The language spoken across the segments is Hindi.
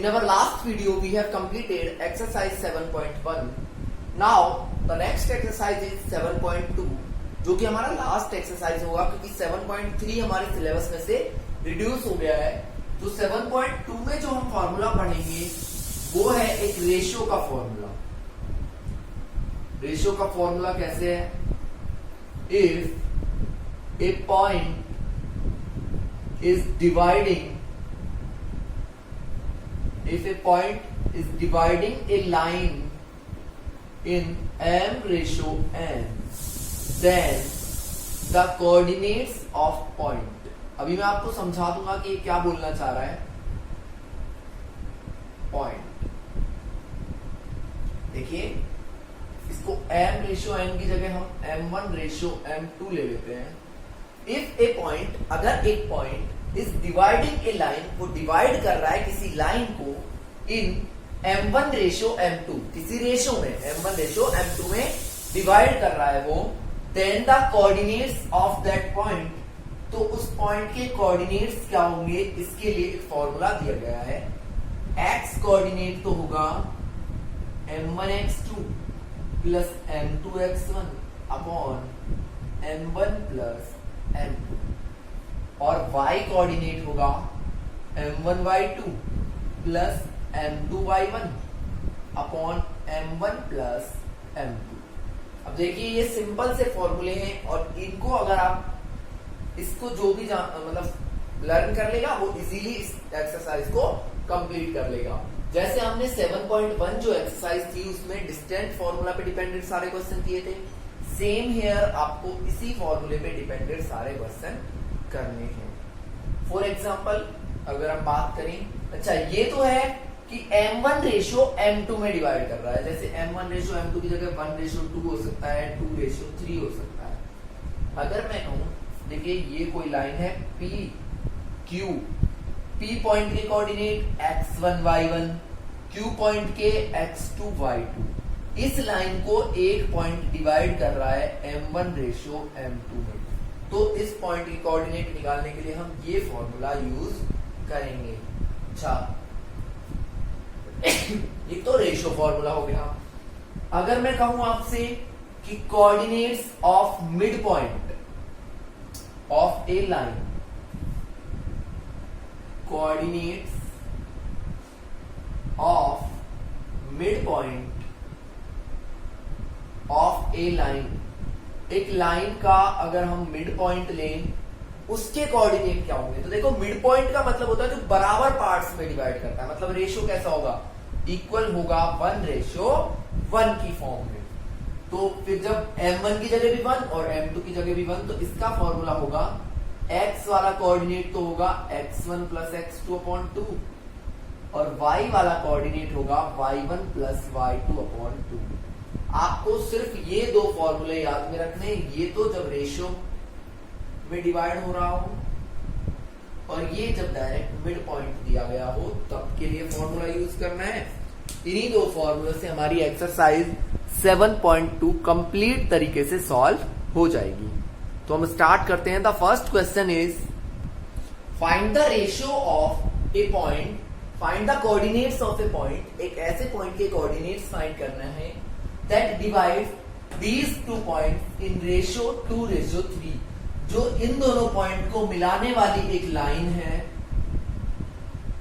In our last video, we have completed exercise 7.1. Now, the next exercise is 7.2, जो कि हमारा लास्ट एक्सरसाइज होगा क्योंकि 7.3 हमारे सिलेबस में से रिड्यूस हो गया है। तो 7.2 में जो हम फॉर्मूला पढ़ेंगे वो है एक रेशियो का फॉर्मूला। रेशियो का फॉर्मूला कैसे है? If A point is dividing a line in m ratio n, then the coordinates of point। अभी मैं आपको समझा दूंगा कि क्या बोलना चाह रहा है। पॉइंट देखिए, इसको m रेशियो n की जगह हम m1 रेशियो m2 ले लेते हैं। इफ ए पॉइंट, अगर एक point is dividing A line, वो डिवाइड कर रहा है किसी लाइन को इन m1 रेशियो m2, किसी रेशियो में m1 रेशियो m2 में डिवाइड कर रहा है वो, then the coordinates of that point, तो उस पॉइंट के कोऑर्डिनेट्स क्या होंगे, इसके लिए एक फॉर्मूला दिया गया है। x कोऑर्डिनेट तो होगा m1x2 plus m2x1 upon m1 plus m2, और y कोऑर्डिनेट होगा m1y2 plus m2y1 upon m1 plus m2। अब देखिए ये सिंपल से फॉर्मूले हैं और इनको अगर आप इसको जो भी मतलब लर्न कर लेगा वो इजीली इस एक्सरसाइज को कंप्लीट कर लेगा। जैसे हमने 7.1 जो एक्सरसाइज थी उसमें डिस्टेंट फॉर्मूला पे डिपेंडेंट सारे क्वेश्चन किए थे, सेम हियर आपको इसी फॉर्मूले पे डिपेंडेंट सारे क्वेश्चन करने हैं। फॉर एग्जांपल अगर हम बात करें, अच्छा ये तो है कि m1 रेशियो m2 में डिवाइड कर रहा है, जैसे m1 रेशियो m2 की जगह 1 रेशियो 2 हो सकता है, 2 रेशियो 3 हो सकता है। अगर मैं कहूं, देखिए ये कोई लाइन है p q, p पॉइंट के coordinate x1 y1, q point के x2 y2, इस लाइन को एक पॉइंट डिवाइड कर रहा है m1 रेशियो m2 में, तो इस पॉइंट के कोऑर्डिनेट निकालने के लिए हम ये फॉर्मूला यूज करेंगे। अच्छा ये तो रेशियो फॉर्मूला हो गया। अगर मैं कहूं आपसे कि coordinates of mid point of A line, coordinates of mid point of A line, एक लाइन का अगर हम मिड पॉइंट लें उसके कोऑर्डिनेट क्या होंगे, तो देखो मिड पॉइंट का मतलब होता है जो बराबर पार्ट्स में डिवाइड करता है, मतलब रेशियो कैसा होगा, इक्वल होगा 1 रेशियो 1 की फॉर्म में। तो फिर जब m1 की जगह भी 1 और m2 की जगह भी 1, तो इसका फॉर्मूला होगा x वाला कोऑर्डिनेट तो होगा x1 प्लस x2 अपॉन 2 और y वाला कोऑर्डिनेट होगा y1 प्लस y2 अपॉन 2। आपको सिर्फ ये दो फॉर्मूले याद में रखने, ये तो जब रेशियो में डिवाइड हो रहा हो और ये जब डायरेक्ट मिड पॉइंट दिया गया हो तब के लिए फॉर्मूला यूज करना है। इन्हीं दो फॉर्मूले से हमारी एक्सरसाइज 7.2 कंप्लीट तरीके से सॉल्व हो जाएगी। तो हम स्टार्ट करते हैं। The first question is find the ratio of A point, find the coordinates of A point, एक ऐसे पॉइंट के कोऑर्डिनेट्स फाइंड करना है that divide these two point in ratio 2 ratio 3, जो इन दोनों पॉइंट को मिलाने वाली एक लाइन है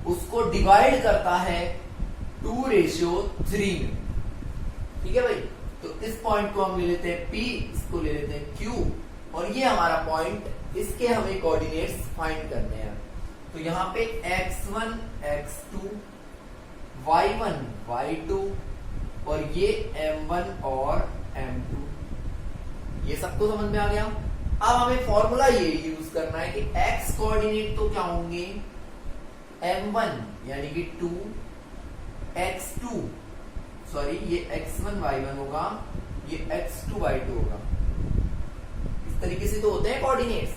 उसको डिवाइड करता है 2 रेशियो 3 में। ठीक है भाई, तो इस पॉइंट को हम ले लेते हैं P, इसको ले लेते हैं Q, और ये हमारा पॉइंट, इसके हमें कोऑर्डिनेट्स फाइंड करने हैं। तो यहाँ पे x1 x2 y1 y2 और ये m1 और m2, ये सबको समझ में आ गया। अब हमें फॉर्मूला ये यूज करना है कि x कोऑर्डिनेट तो क्या होंगे m1 यानी कि 2, x2 सॉरी ये x1 y1 होगा, ये x2 y2 होगा। इस तरीके से तो होते हैं कोऑर्डिनेट्स।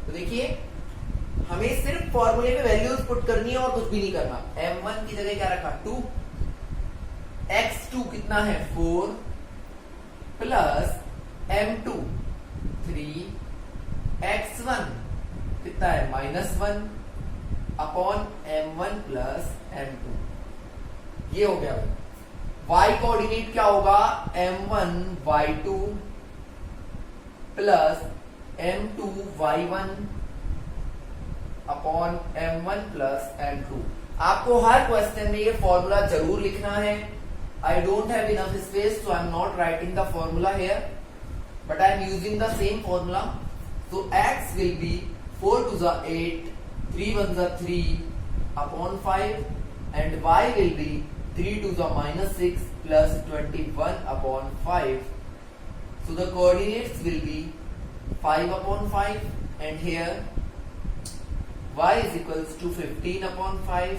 तो देखिए हमें सिर्फ फॉर्मूले में वैल्यूज पुट करनी है और कुछ भी नहीं करना। m1 की जगह क्या रखा 2, x2 कितना है 4 प्लस m2 3, x1 कितना है -1 अपॉन m1 प्लस m2। ये हो गया भाई। y कोऑर्डिनेट क्या होगा, m1 y2 plus m2 y1 upon m1 plus m2। आपको हर क्वेश्चन में ये फॉर्मूला जरूर लिखना है। I don't have enough space, so I am not writing the formula here, but I am using the same formula. So x will be 4 to the 8, 3 1 the 3 upon 5, and y will be 3 to the minus 6 plus 21 upon 5. So the coordinates will be 5 upon 5, and here y is equals to 15 upon 5.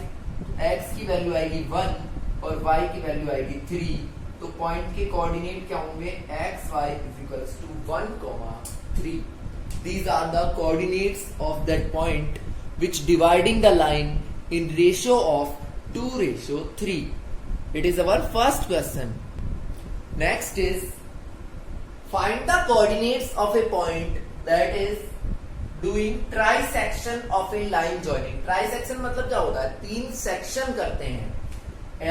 x की वैल्यू आएगी 1 और y की वैल्यू आएगी 3। तो पॉइंट के कोऑर्डिनेट क्या होंगे, x y is equals to 1, 3। These are the coordinates of that point which dividing the line in ratio of 2:3. It is our first question. Next is find the coordinates of a point that is doing trisection of a line joining. Trisection मतलब क्या होता है, 3 सेक्शन करते हैं।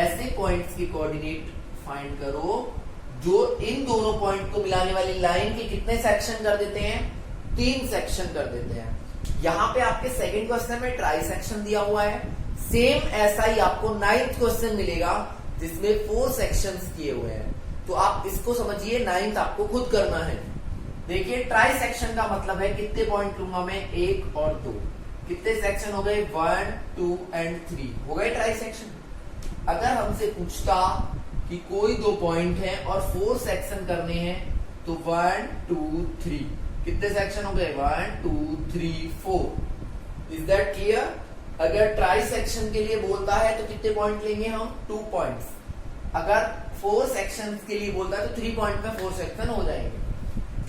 ऐसे पॉइंट्स की कोऑर्डिनेट फाइंड करो जो इन दोनों पॉइंट को मिलाने वाली लाइन के कितने सेक्शन कर देते हैं, 3 सेक्शन कर देते हैं। यहां पे आपके सेकंड क्वेश्चन में ट्राई सेक्शन दिया हुआ है। सेम ऐसा ही आपको 9th क्वेश्चन मिलेगा जिसमें 4 सेक्शंस किए हुए हैं। तो आप इसको समझिए, 9th आपको खुद करना है। देखिए ट्राई सेक्शन का मतलब है कितने पॉइंट लूंगा मैं, 1 और 2। कितने सेक्शन हो गए, 1 2 एंड 3 हो गए ट्राई सेक्शन। अगर हमसे पूछता कि कोई 2 पॉइंट है और 4 सेक्शन करने हैं तो 1 2 3 कितने सेक्शन हो गए, 1 2 3 4। Is that clear? अगर ट्राई सेक्शन के लिए बोलता है तो कितने पॉइंट लेंगे हम, 2 पॉइंट्स। अगर 4 सेक्शंस के लिए बोलता है तो 3 पॉइंट में 4 सेक्शन हो जाएंगे।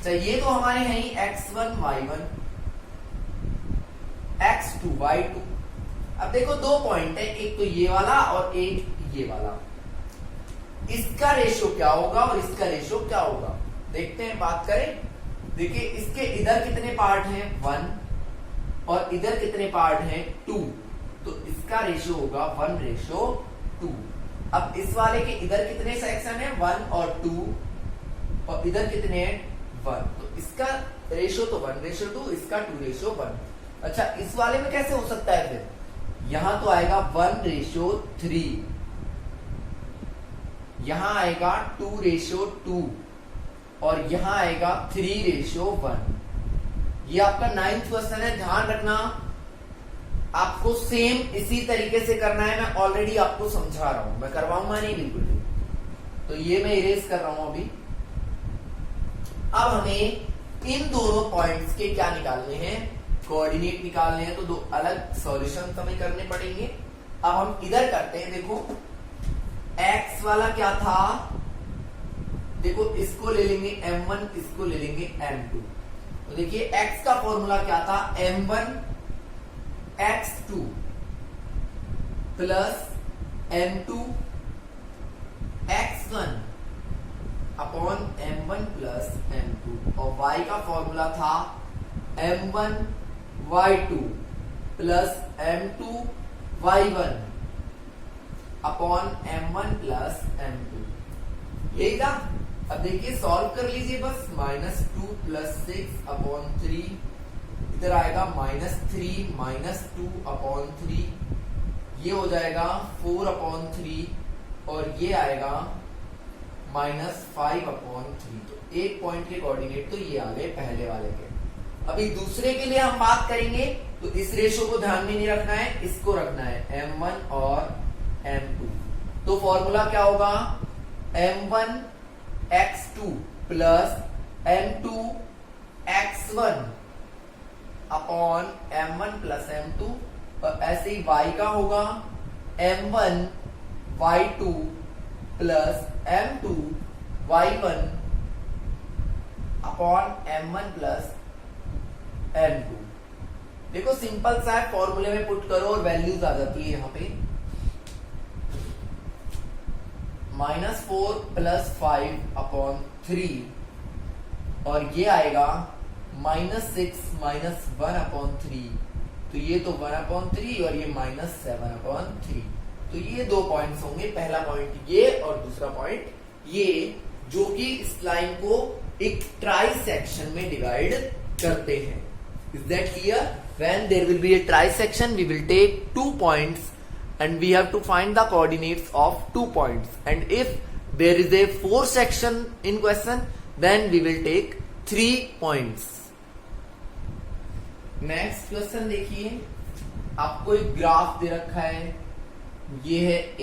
ये तो हमारे हैं ही x1 y1 x2 y2। अब देखो 2 पॉइंट है, एक तो ये वाला और एक ये वाला। इसका रेशियो क्या होगा और इसका रेशियो क्या होगा, देखते हैं, बात करें। देखिए इसके इधर कितने पार्ट हैं, 1 और इधर कितने पार्ट हैं, 2। तो इसका रेशियो होगा 1:2। अब इस वाले के इधर कितने सेक्शन है, 1 और 2 और इधर कितने हैं, 1। तो इसका रेशियो तो 1:2, इसका 2:1। अच्छा इस वाले में कैसे हो सकता है फिर, यहां तो आएगा 1:3, यहां आएगा 2:2 और यहां आएगा 3:1। ये आपका 9th क्वेश्चन है, ध्यान रखना। आपको सेम इसी तरीके से करना है, मैं ऑलरेडी आपको समझा रहा हूं, मैं करवाऊंगा नहीं बिल्कुल भी। तो ये मैं इरेज कर रहा हूं अभी। अब हमें इन दोनों पॉइंट्स के क्या निकालने हैं, कोऑर्डिनेट निकालने हैं। तो 2 अलग सॉल्यूशन हमें करने पड़ेंगे। अब हम इधर करते हैं। देखो x वाला क्या था, देखो इसको ले लेंगे m1, इसको ले लेंगे m2। तो देखिए x का फॉर्मूला क्या था, m1 x2 plus m2 x1 upon m1 plus m2। और y का फॉर्मूला था m1 y2 plus m2 y1 upon m1 plus m2। यही था। अब देखिए सॉल्व कर लीजिए बस। -2 प्लस 6 अपॉन 3, इधर आएगा -3 -2 अपॉन 3, ये हो जाएगा 4 अपॉन 3 और ये आएगा -5 अपॉन 3। तो एक पॉइंट के कोऑर्डिनेट तो ये आ गए पहले वाले के। अभी दूसरे के लिए हम बात करेंगे तो इस रेशो को ध्यान में नहीं रखना है, इसको रखना है m1 और m2। तो फॉर्मूला क्या होगा, m1 x2 plus m2 x1 upon m1 plus m2। और ऐसे ही y का होगा m1 y2 plus m2 y1 upon m1 plus m2। देखो सिंपल सा है, फॉर्मूले में पुट करो और वैल्यूज आ जाती है यहाँ पे। -4 प्लस 5 अपॉन 3 और ये आएगा -6 -1 अपॉन 3। तो ये तो 1 अपॉन 3 और ये -7 अपॉन 3। तो ये दो पॉइंट्स होंगे, पहला पॉइंट ये और दूसरा पॉइंट ये, जो कि इस लाइन को एक ट्राई सेक्शन में डिवाइड करते हैं. Is that clear? When there will be a try section we will take 2 points and we have to find the coordinates of 2 points, and if there is a 4 section in question then we will take 3 points. Next question देखिए, आपको एक ग्राफ दे रखा है, ये है A,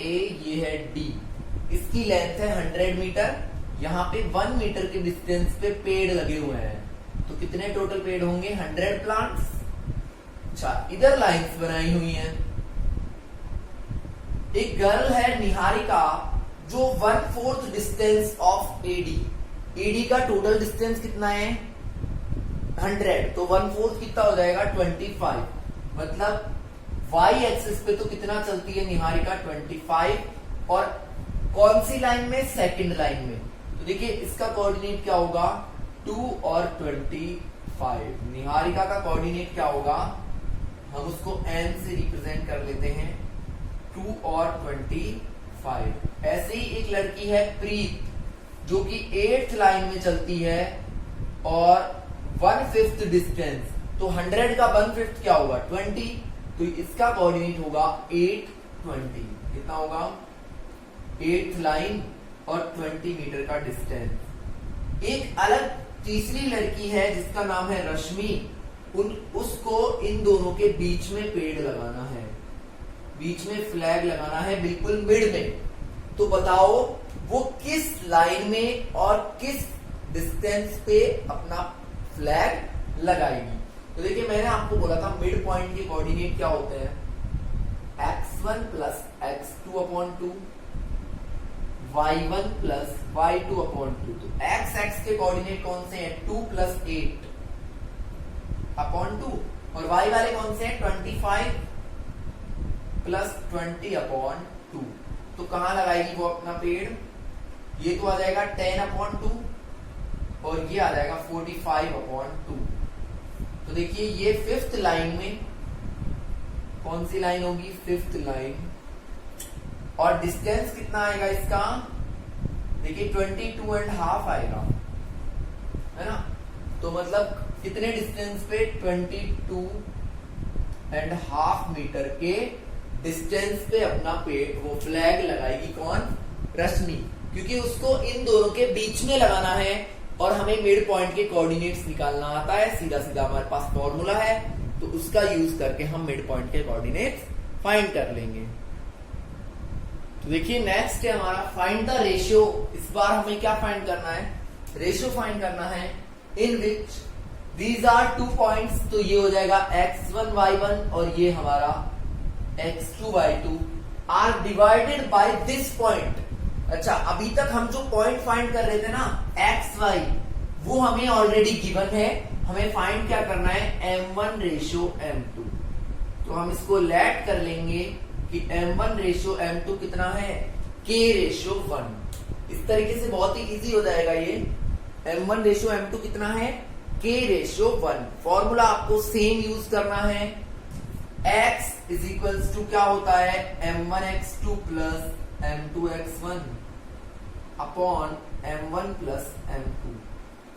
ये है D, इसकी लेंथ है 100 मीटर, यहाँ पे 1 मीटर के डिस्टेंस पे पेड़ लगे हुए हैं, तो कितने टोटल पेड़ होंगे? 100 प्लांट्स. अच्छा, इधर लाइंस बनाई हुई हैं. एक गर्ल है निहारिका जो 1/4 डिस्टेंस ऑफ AD. AD का टोटल डिस्टेंस कितना है? 100, तो 1/4 कितना हो जाएगा? 25. मतलब y एक्सिस पे तो कितना चलती है निहारिका? 25. और कौन सी लाइन में? सेकंड लाइन में. तो देखिए इसका कोऑर्डिनेट क्या होगा? 2 और 25. निहारिका का कोऑर्डिनेट क्या होगा? हम उसको n से रिप्रेजेंट कर लेते हैं, 2 और 25. ऐसे ही एक लड़की है प्रीत, जो कि 8th लाइन में चलती है और 1/5 डिस्टेंस, तो 100 का 1/5 क्या होगा? 20. तो इसका कोऑर्डिनेट होगा 8, 20. कितना होगा? 8th लाइन और 20 मीटर का डिस्टेंस. एक अलग तीसरी लड़की है जिसका नाम है रश्मि, उसको इन दोनों के बीच में पेड़ लगाना है, बीच में फ्लैग लगाना है, बिल्कुल मिड में. तो बताओ वो किस लाइन में और किस डिस्टेंस पे अपना फ्लैग लगाएगी? तो देखिए मैंने आपको बोला था मिड पॉइंट के कोऑर्डिनेट क्या होते हैं? x1 plus x2/2, y1 plus y2/2. तो x के कोऑर्डिनेट कौन से हैं? 2 प्लस 8/2. और y वाले कौन से हैं? 25 प्लस 20/2. तो कहां लगाएगी वो अपना पेड़? ये तो आ जाएगा 10/2 और ये आ जाएगा 45/2. तो देखिए ये 5th लाइन में, कौन सी लाइन होगी? 5th line. और डिस्टेंस कितना आएगा इसका? देखिए 22.5 आएगा, है ना? तो मतलब कितने डिस्टेंस पे? 22.5 मीटर के डिस्टेंस पे अपना पेड़ वो फ्लैग लगाएगी. कौन? रश्मि, क्योंकि उसको इन दोनों के बीच में लगाना है और हमें मिड पॉइंट के कोऑर्डिनेट्स निकालना आता है. सीधा सीधा हमारे पास फॉर्मूला है, तो उसका यूज करके हम मिड पॉइंट के कोऑर्डिनेट्स फाइंड कर लेंगे. तो देखिए नेक्स्ट है हमारा फाइंड द रेशियो. इस बार हमें क्या फाइंड करना है? रेशियो फाइंड करना है इन विच दीज आर 2 पॉइंट्स. तो ये हो जाएगा x1 y1 और ये हमारा x2 y2 are divided by this point. अच्छा, अभी तक हम जो पॉइंट फाइंड कर रहे थे ना x y, वो हमें ऑलरेडी गिवन है. हमें फाइंड क्या करना है? m1 ratio m2. तो हम इसको लेट कर लेंगे कि m1 रेशियो m2 कितना है? k ratio 1. इस तरीके से बहुत ही इजी हो जाएगा ये. m1 रेशियो m2 कितना है? k ratio 1. फॉर्मूला आपको सेम यूज करना है. x इज इक्वल्स टू क्या होता है? m1x2 plus m2x1 upon m1 plus m2.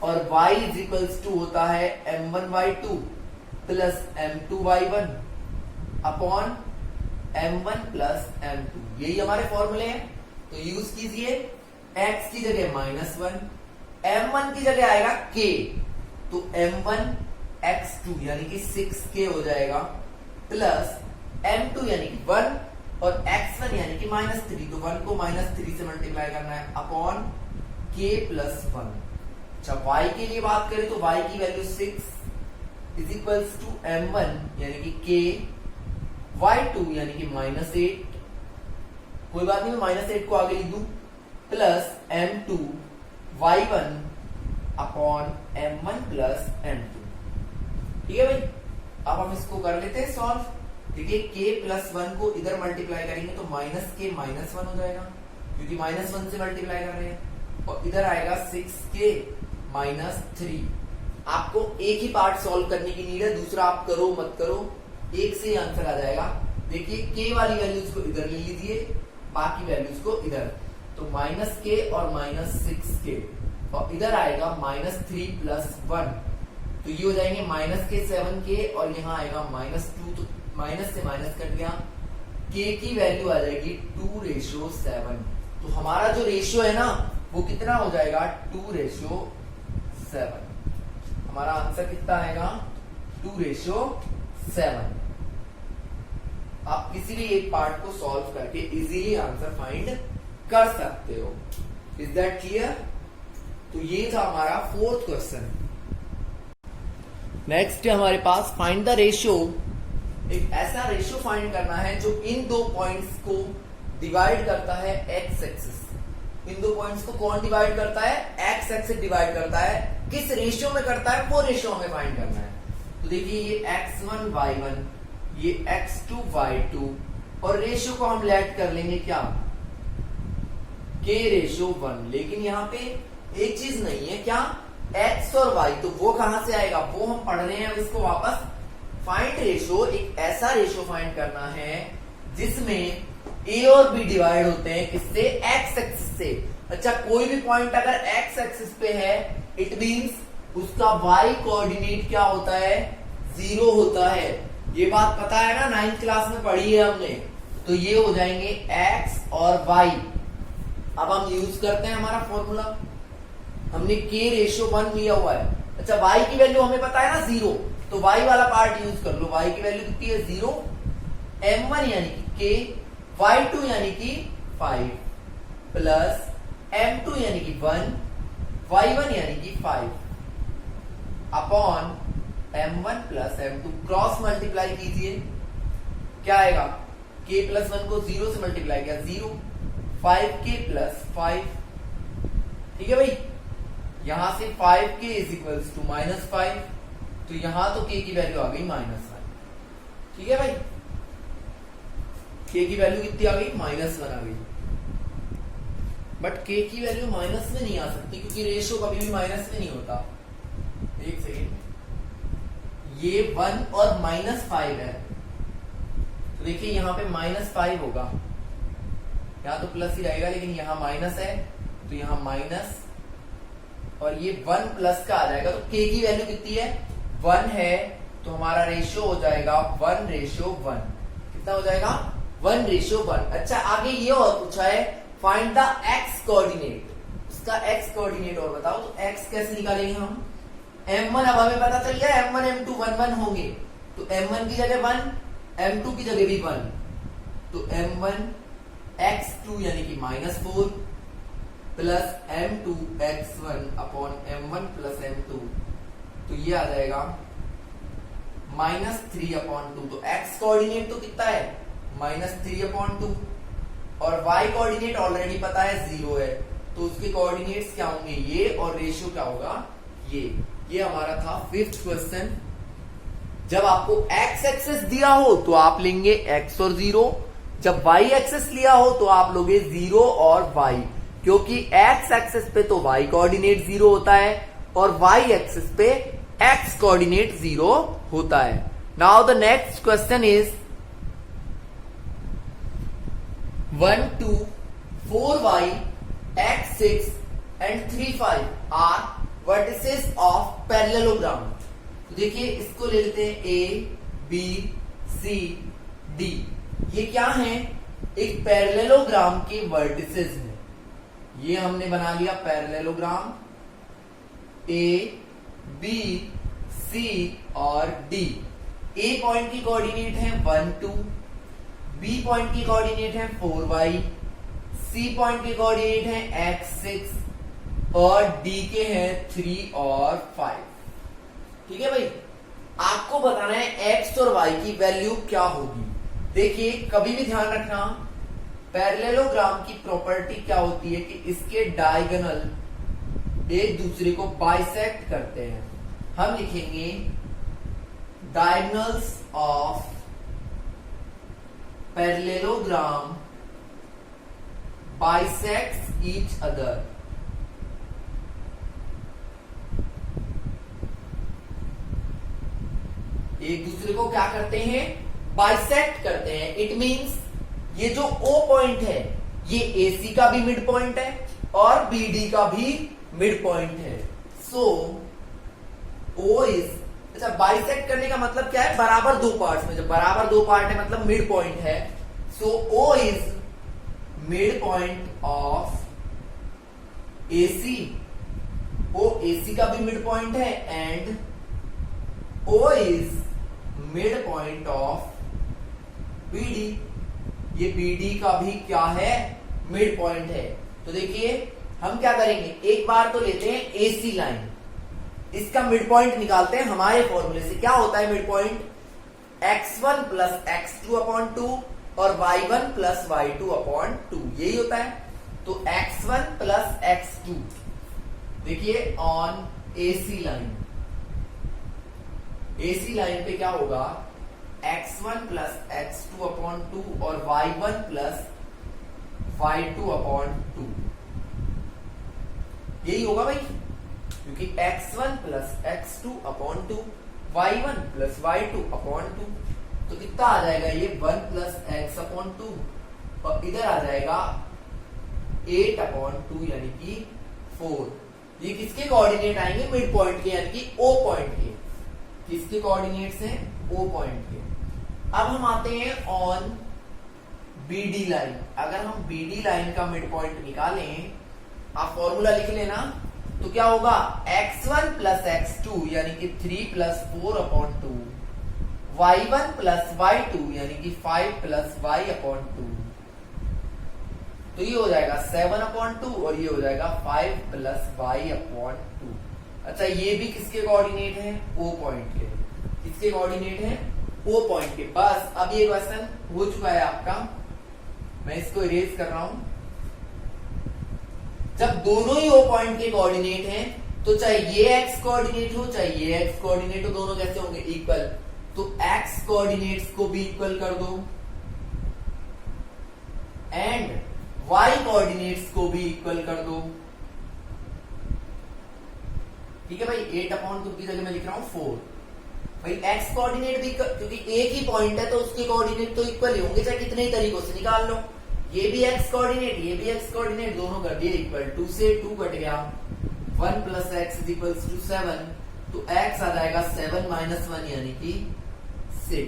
और y इज इक्वल्स टू होता है m1y2 plus m2y1 upon m1 plus m2. यही हमारे फॉर्मूले हैं, तो यूज कीजिए. x की जगह -1, m1 की जगह आएगा k, तो m1 x2 यानी कि 6k हो जाएगा प्लस m2 यानी कि 1 और x1 यानी कि -3. तो 1 को -3 से मल्टीप्लाई करना है अपॉन k प्लस 1. अच्छा, y के लिए बात करें तो y की value 6 is equals to m1 यानी कि k, y2 यानी कि -8, कोई बात नहीं, मैं -8 को आगे लिख दूं, plus m2 y1 upon m1 plus m2. ठीक है भाई, अब हम इसको कर लेते हैं सॉल्व. देखिए k प्लस 1 को इधर मल्टीप्लाई करेंगे तो -k -1 हो जाएगा, क्योंकि -1 से मल्टीप्लाई कर रहे हैं. और इधर आएगा 6k -3. आपको एक ही पार्ट सॉल्व करने की नीड है, दूसरा आप करो मत करो, एक से ही आंसर आ जाएगा. देखिए के वाली वैल्यूज को इधर ले लीजिए, बाकी वैल्यूज को इधर, तो माइनस के और माइनस 6k, और इधर आएगा -3 + 1, तो ये हो जाएंगे -k 7k, और यहाँ आएगा -2, तो माइनस से माइनस कट गया, k की वैल्यू आ जाएगी 2:7। तो हमारा जो रेशियो है ना वो कितना हो जाएगा 2:7। हमारा आंसर कितना आएगा 2:7। आप किसी भी एक पार्ट को सॉल्व करके इजीली आंसर फाइंड कर सकते हो। Is that clear? तो ये था हमारा 4th क्वेश्चन। नेक्स्ट है हमारे पास फाइंड द रेशियो। एक ऐसा रेशियो फाइंड करना है जो इन दो पॉइंट्स को डिवाइड करता है एक्स एक्सिस। इन दो पॉइंट्स को कौन डिवाइड करता है? एक्स एक्सिस डिवाइड करता है। किस रेशियो में करता है वो रेशियो हमें फाइंड करना है। तो देखिए ये x1 y1, ये x2 y2, और रेशियो को हम लेट कर लेंगे क्या k:1। लेकिन यहाँ पे एक चीज नहीं है क्या, x और y, तो वो कहां से आएगा वो हम पढ़ रहे हैं। अब इसको वापस फाइंड रेशियो, एक ऐसा रेशियो फाइंड करना है जिसमें a और b डिवाइड होते हैं किससे? x एक्सिस से। अच्छा, कोई भी पॉइंट अगर x एक्सिस पे है इट मींस उसका y कोऑर्डिनेट क्या होता है? 0 होता है। ये बात पता है ना, 9th क्लास में पढ़ी है हमने। तो ये हो जाएंगे x और y। अब हम यूज करते हैं हमारा फॉर्मूला। हमने k:1 लिया हुआ है। अच्छा, y की वैल्यू हमें पता है ना 0, तो y वाला पार्ट यूज कर लो। y की वैल्यू कितनी है? 0। m1 यानी कि k, y2 यानी कि 5 प्लस m2 यानी कि 1, y1 यानी कि 5 upon m1 plus m2। Cross multiply कीजिए, क्या आएगा? k + 1 को 0 से मल्टीप्लाई किया 0, 5k + 5। ठीक है भाई, यहां से 5k = -5, तो यहां तो k की वैल्यू आ गई -1। ठीक है भाई, k की वैल्यू कितनी आ गई? -1 आ गई। बट k की वैल्यू माइनस में नहीं आ सकती क्योंकि रेशियो कभी भी माइनस में नहीं होता। एक सेकेंड, ये 1 और -5 है, तो देखिए यहाँ पे -5 होगा, यहाँ तो प्लस ही रहेगा लेकिन यहाँ माइनस है, तो यहाँ माइनस, और ये 1 प्लस का आ जाएगा। तो k की वैल्यू कितनी है? 1 है, तो हमारा रेशियो हो जाएगा 1:1। कितना हो जाएगा? 1:1। अच्छा, आगे ये और पूछा है फाइंड द x कोऑर्डिनेट। इसका x कोऑर्डिनेट और बताओ। तो x कैसे निकालेंगे हम? m1 अब हमें पता चल गया m1 m2 1 होंगे, तो m1 की जगह 1, m2 की जगह भी 1, तो m1 x2 यानी कि -4 plus m2 x1 upon m1 plus m2, तो ये आ जाएगा -3/2। तो x कोऑर्डिनेट तो कितना है? -3/2, और y कोऑर्डिनेट ऑलरेडी पता है 0 है, तो उसके कोऑर्डिनेट्स क्या होंगे? ये, और रेशियो क्या होगा? ये हमारा था 5th क्वेश्चन। जब आपको x एक्सिस दिया हो तो आप लेंगे x और 0, जब y एक्सिस लिया हो तो आप लोगे 0 और y, क्योंकि x एक्सिस पे तो y कोऑर्डिनेट 0 होता है और y एक्सिस पे x कोऑर्डिनेट 0 होता है। Now the next question is 1, 2, 4y, x6 and 3, 5 are vertices of parallelogram। तो देखिए इसको ले लेते हैं A, B, C, D। ये क्या है? एक पैरेललोग्राम के वर्टिसेस हैं। ये हमने बना लिया पैरेललोग्राम A, B, C और D। A पॉइंट की कोऑर्डिनेट है 1, 2, B पॉइंट की कोऑर्डिनेट है 4y, C पॉइंट की कोऑर्डिनेट है x6 और D के हैं 3 और 5। ठीक है भाई, आपको बताना है x और y की वैल्यू क्या होगी। देखिए कभी भी ध्यान रखना, पैरेललोग्राम की प्रॉपर्टी क्या होती है कि इसके डायगोनल एक दूसरे को बाइसेक्ट करते हैं। हम लिखेंगे diagonals of parallelogram bisects each other। एक दूसरे को क्या करते हैं? बाइसेक्ट करते हैं, इट मींस ये जो O पॉइंट है ये AC का भी मिड पॉइंट है और BD का भी मिड पॉइंट है। सो O इज, अच्छा बाइसेक्ट करने का मतलब क्या है, बराबर दो पार्ट्स में, जब बराबर दो पार्ट है मतलब मिड पॉइंट है। सो O is mid point of AC, O AC का भी मिड पॉइंट है and O is mid point of BD, ये BD का भी क्या है, मिड पॉइंट है। तो देखिए हम क्या करेंगे, एक बार तो लेते हैं AC लाइन, इसका मिड पॉइंट निकालते हैं हमारे फॉर्मूले से। क्या होता है mid point, x1 plus x2 upon 2 और y1 प्लस y2 अपॉन 2, यही होता है। तो x1 प्लस x2, देखिए on AC line, AC line पे क्या होगा, x1 प्लस x2 अपॉन 2 और y1 प्लस y2 अपॉन 2, यही होगा भाई, क्योंकि x1 plus x2 upon 2, y1 plus y2 upon 2, तो कितना आ जाएगा ये 1 प्लस x अपॉन 2 और इधर आ जाएगा 8 अपॉन 2 यानी कि 4। ये किसके कोऑर्डिनेट आएंगे, मिड पॉइंट के यानी कि O पॉइंट के। किसके कोऑर्डिनेट्स हैं, O पॉइंट के। अब हम आते हैं ऑन BD लाइन। अगर हम BD लाइन का मिड पॉइंट निकालें, आप फॉर्मूला लिख लेना, तो क्या होगा, x1 प्लस x2 यानी कि 3 plus 4 upon 2, y1 plus y2 यानी कि 5 प्लस y अपॉन 2, तो ये हो जाएगा 7 अपॉन 2 और ये हो जाएगा 5 प्लस y अपॉन 2। अच्छा ये भी किसके कोऑर्डिनेट है, O पॉइंट के। किसके कोऑर्डिनेट है, O पॉइंट के। बस अब ये क्वेश्चन हो चुका है आपका, मैं इसको इरेज कर रहा हूं। जब दोनों ही O पॉइंट के कोऑर्डिनेट हैं, तो चाहे ये x कोऑर्डिनेट हो चाहे ये x कोऑर्डिनेट हो, दोनों कैसे होंगे, इक्वल। तो x कोऑर्डिनेट्स को भी इक्वल कर दो एंड y कोऑर्डिनेट्स को भी इक्वल कर दो। ठीक है भाई, 8 अपॉन 2 की जगह मैं लिख रहा हूं 4। भाई x कोऑर्डिनेट भी, क्योंकि एक ही पॉइंट है तो उसके कोऑर्डिनेट तो इक्वल ही होंगे, चाहे कितने ही तरीकों से निकाल लो। ये भी x कोऑर्डिनेट, ये भी x कोऑर्डिनेट, दोनों कर दिए इक्वल। 2 से 2 कट गया, 1 plus x is equals to 7, तो x आ जाएगा 7 माइनस 1 यानी कि 6।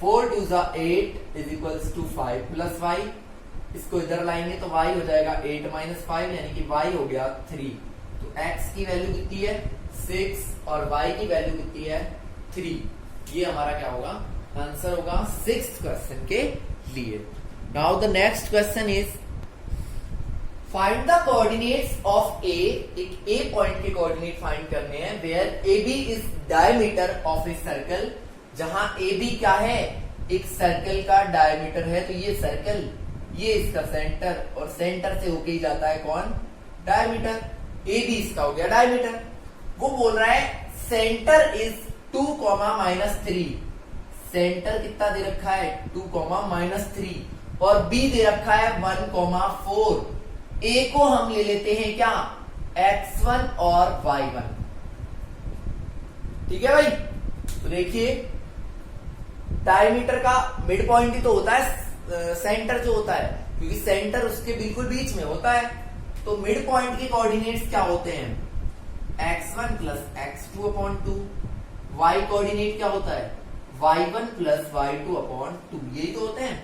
4 2 जा 8 is equals to 5 plus y, इसको इधर लाएंगे तो y हो जाएगा 8 माइनस 5 यानी कि y हो गया 3। तो x की वैल्यू कितनी है, 6 और y की वैल्यू कितनी है, 3। ये हमारा क्या होगा, आंसर होगा 6th क्वेश्चन के लिए। Now the next question is find the coordinates of A। एक A पॉइंट के कोऑर्डिनेट फाइंड करने हैं where AB is diameter of a circle. जहां AB क्या है, एक सर्कल का डायमीटर है, तो ये सर्कल, ये इसका सेंटर, और सेंटर से होके ही जाता है कौन, डायमीटर। AB इसका हो गया डायमीटर। वो बोल रहा है सेंटर इज 2, -3। सेंटर कितना दे रखा है, 2, -3 और B दे रखा है 1, 4। A को हम ले लेते हैं क्या, x1 और y1। ठीक है भाई, तो देखिए डायमीटर का मिड पॉइंट ही तो होता है सेंटर जो होता है, क्योंकि सेंटर उसके बिल्कुल बीच में होता है। तो मिड पॉइंट के कोऑर्डिनेट्स क्या होते हैं, x1 plus x2 upon 2। y coordinate क्या होता है, y1 प्लस y2 अपॉन 2, यही तो होते हैं।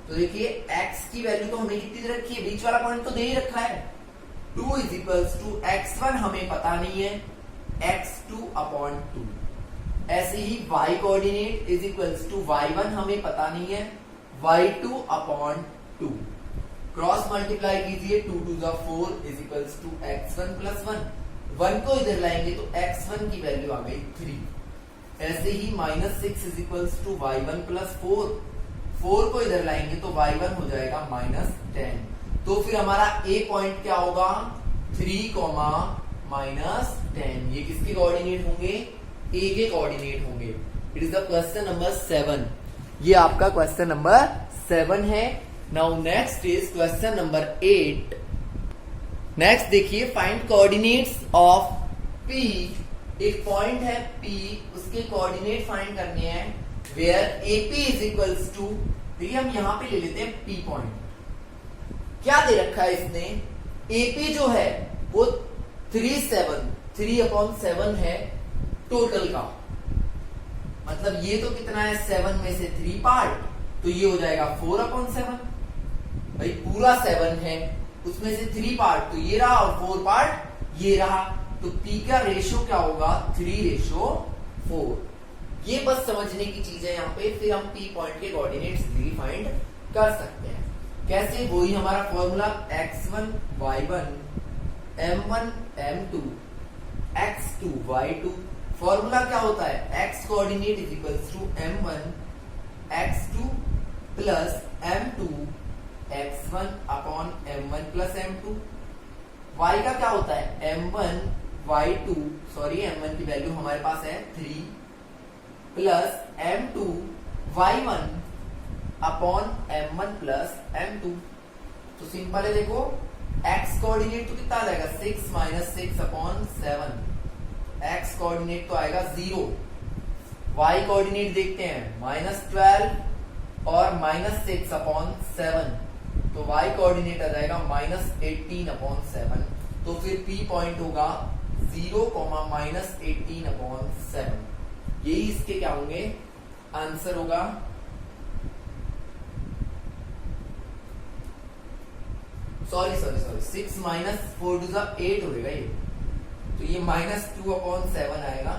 तो देखिए x की वैल्यू तो हमने कितनी दे रखी है, बीच वाला पॉइंट तो दे ही रखा है। 2 इज इक्वल्स टू x1 हमें पता नहीं है, x2 अपॉन 2। ऐसे ही y coordinate is equals to y1 हमें पता नहीं है, y2 अपॉन 2। क्रॉस मल्टीप्लाई कीजिए, 2 2 जा 4 is equals to x1 plus 1। 1 को इधर लाएंगे तो x1 की वैल्यू आ गई 3। ऐसे ही -6 is equals to y1 plus 4। 4 को इधर लाएंगे तो y1 हो जाएगा -10। तो फिर हमारा A पॉइंट क्या होगा, 3, -10। ये किसके कोऑर्डिनेट होंगे, A के कोऑर्डिनेट होंगे। It is the question number 7। ये आपका क्वेश्चन नंबर 7 है। Now next is question number 8। Next देखिए, फाइंड कोऑर्डिनेट्स ऑफ P। एक पॉइंट है P, उसके कोऑर्डिनेट फाइंड करने हैं where AP is equals to, देखिए हम यहां पे ले लेते हैं P पॉइंट। क्या दे रखा है इसने, AP जो है वो 3/7 है टोटल का, मतलब ये तो कितना है 7 में से 3 पार्ट, तो ये हो जाएगा 4/7। भाई पूरा 7 है, उसमें से 3 पार्ट तो ये रहा और 4 पार्ट ये रहा, तो P का रेशो क्या होगा 3:4। ये बस समझने की चीज है यहाँ पे, फिर हम P पॉइंट के कोऑर्डिनेट्स फाइंड कर सकते हैं। कैसे, वही हमारा formula x1 y1 m1 m2 x2 y2। Formula क्या होता है, x coordinate is equals to m1 x2 plus m2 x1 upon m1 plus m2। y का क्या होता है m1 y2, सॉरी m1 की वैल्यू हमारे पास है 3 plus m2 y1 upon m1 plus m2। तो सिंपल है, देखो x कोऑर्डिनेट तो कितना आ जाएगा 6 माइनस 6 अपॉन 7, x कोऑर्डिनेट तो आएगा 0। y कोऑर्डिनेट देखते हैं -12 और -6 अपॉन 7, तो y कोऑर्डिनेट आ जाएगा -18 अपॉन 7। तो फिर P पॉइंट होगा 0, -18 अपॉन 7। यही इसके क्या होंगे आंसर होगा। सॉरी 6 माइनस 4 टू 8 होगा ये, तो ये -2 अपॉन 7 आएगा।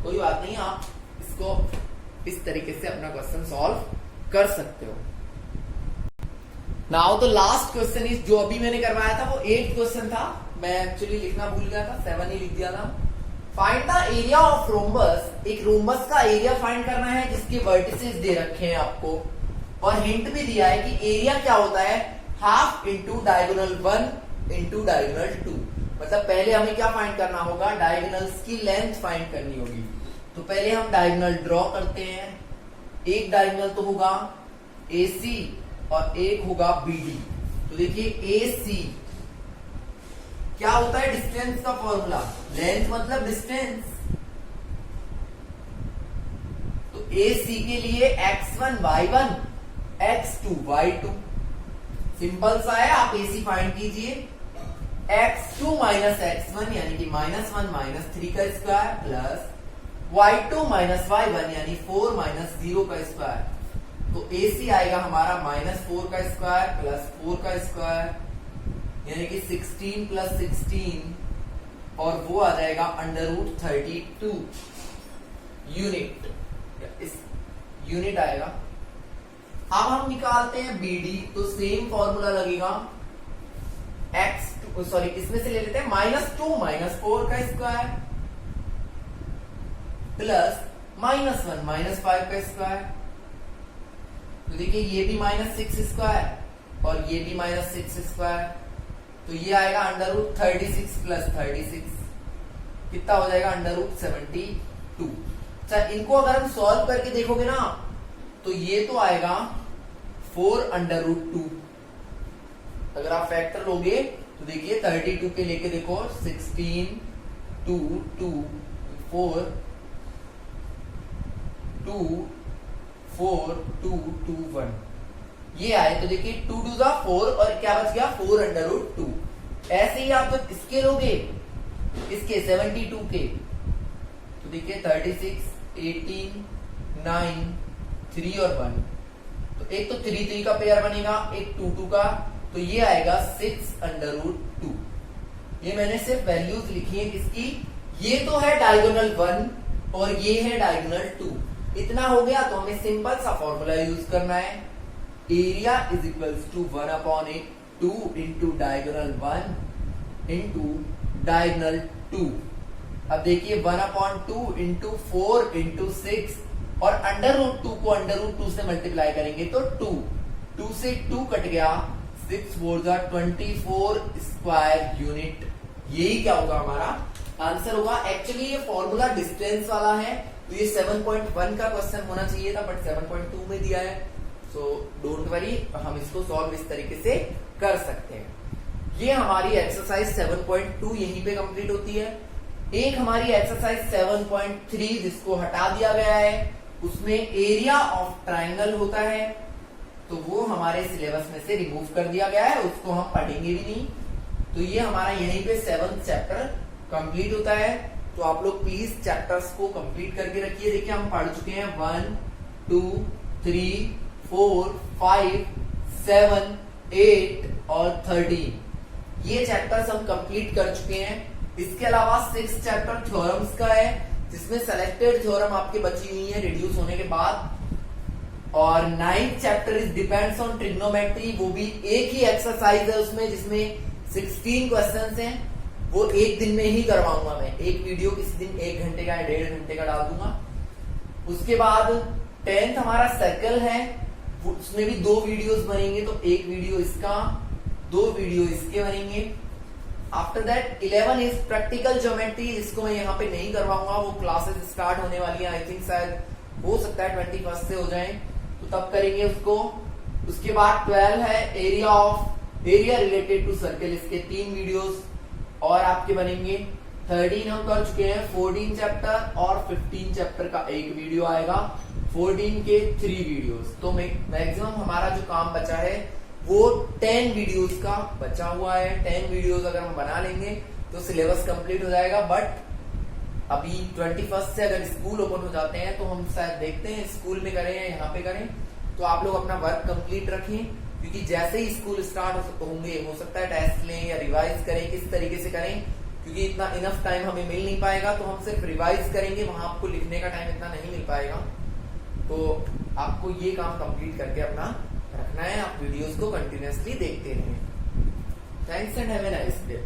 कोई बात नहीं, आप इसको इस तरीके से अपना क्वेश्चन सॉल्व कर सकते हो। Now the last question is, जो अभी मैंने करवाया था वो 8th क्वेश्चन था, मैं एक्चुअली लिखना भूल गया था, 7 ही लिख दिया था। Find the area of rhombus, एक रोम्बस का एरिया फाइंड करना है जिसके वर्टिसेस दे रखे हैं आपको, और हिंट भी दिया है कि एरिया क्या होता है half into diagonal 1 into diagonal 2। मतलब पहले हमें क्या फाइंड करना होगा, डायगोनल्स की लेंथ फाइंड करनी होगी। तो पहले हम डायगोनल ड्रॉ करते हैं। एक डायगोनल तो होगा AC और एक होगा BD। तो देखिए AC क्या होता है, डिस्टेंस का फॉर्मूला, लेंथ मतलब डिस्टेंस। तो AC के लिए x1 y1 x2 y2, simple सा है, आप AC फाइंड कीजिए। x2 माइनस x1 यानी कि -1 -3 का square plus y2 minus y1 यानी 4 माइनस 0 का स्क्वायर। तो AC आएगा हमारा -4 का स्क्वायर प्लस 4 का स्क्वायर यानी कि 16 प्लस 16, और वो आ जाएगा √32 यूनिट, इस यूनिट आएगा। अब हम निकालते हैं BD, तो सेम फॉर्मूला लगेगा, x2 सॉरी इसमें से ले लेते हैं -2 माइनस 4 का स्क्वायर प्लस -1 माइनस 5 का स्क्वायर। तो देखिए ये भी -6 स्क्वायर और ये भी -6 स्क्वायर, तो ये आएगा √36 प्लस 36, कितना हो जाएगा √72। अच्छा, इनको अगर हम सॉल्व करके देखोगे ना, तो ये तो आएगा 4√2। अगर आप फैक्टर लोगे तो देखिए 32 के लेके देखो 16 2 2 4 2 4 2 2 1 ये आए, तो देखिए 2 2 4 और क्या बच गया 4√2। ऐसे ही आप जब इसके लोगे, इसके 72 के, तो देखिए 36 18 9 3 और 1, तो एक तो 3 3 का पेयर बनेगा, एक 2 2 का, तो ये आएगा 6√2। ये मैंने सिर्फ वैल्यूज लिखी है किसकी, ये तो है डायगोनल 1 और ये है डायगोनल 2। इतना हो गया, तो हमें सिंपल सा फॉर्मूला यूज करना है, area is equals to 1/8 2 into diagonal 1 into diagonal 2। अब देखिए 1/2 इंटू 4 इंटू 6 और √2 को √2 से मल्टीप्लाई करेंगे तो 2 से 2 कट गया, 6 4 24 स्क्वायर यूनिट। यही क्या होगा हमारा आंसर होगा। एक्चुअली ये फॉर्मूला डिस्टेंस वाला है, तो ये 7.1 का क्वेश्चन होना चाहिए था, बट 7.2 में दिया है, सो डोंट वरी, हम इसको सॉल्व इस तरीके से कर सकते हैं। ये हमारी एक्सरसाइज 7.2 यहीं पे कंप्लीट होती है। एक हमारी एक्सरसाइज 7.3 जिसको हटा दिया गया है, उसमें एरिया ऑफ ट्राइंगल होता है, तो वो हमारे सिलेबस में से रिमूव कर दिया गया है, उसको हम पढ़ेंगे भी नहीं। तो ये हमारा यहीं पे 7th चैप्टर कंप्लीट होता है। तो आप लोग प्लीज चैप्टर्स को कंप्लीट करके रखिए। देखिए हम पढ़ चुके हैं 1, 2, 3, 4, 5, 7, 8 और 13। ये चैप्टर्स हम कंप्लीट कर चुके हैं। इसके अलावा 6th चैप्टर थ्योरम्स का है, जिसमें सेलेक्टेड थ्योरम आपके बची हुई है रिड्यूस होने के बाद। और 9th chapter is depends on trigonometry, वो भी एक ही एक्सरसाइज है उसमें, जिसमें 16 क्वेश्चंस हैं। वो एक दिन में ही करवाऊंगा मैं, एक वीडियो किसी दिन 1 घंटे का या 1.5 घंटे का डाल दूंगा। उसके बाद 10th हमारा सर्कल है, उसमें भी 2 वीडियोस बनेंगे, तो एक वीडियो इसका, 2 वीडियो इसके बनेंगे। After that 11 is practical geometry, जिसको मैं यहाँ पे नहीं करवाऊंगा, वो क्लासेस स्टार्ट होने वाली है। आई थिंक शायद हो सकता है 21 से हो जाए, तो तब करेंगे उसको। उसके बाद 12 है एरिया रिलेटेड टू सर्कल, इसके 3 वीडियोस और आपके बनेंगे। 13 हम कर चुके हैं, 14 चैप्टर और 15 चैप्टर का एक वीडियो आएगा, 14 के 3 वीडियोस। तो मैक्सिमम हमारा जो काम बचा है वो 10 वीडियोस का बचा हुआ है। 10 वीडियोस अगर हम बना लेंगे तो सिलेबस कंप्लीट हो जाएगा। बट अभी 21 से अगर स्कूल ओपन हो जाते हैं तो हम शायद देखते हैं स्कूल में करें या यहाँ पे करें। तो आप लोग अपना वर्क कंप्लीट रखें, क्योंकि जैसे ही स्कूल स्टार्ट होंगे हो सकता है टेस्ट लें या रिवाइज करें, किस तरीके से करें, क्योंकि इतना इनफ टाइम हमें मिल नहीं पाएगा। तो हम सिर्फ रिवाइज करेंगे, वहां आपको लिखने का टाइम इतना नहीं मिल पाएगा। तो आपको ये काम कंप्लीट करके अपना रखना है। आप वीडियोस को कंटिन्यूअसली देखते रहें। Thanks and have a nice day.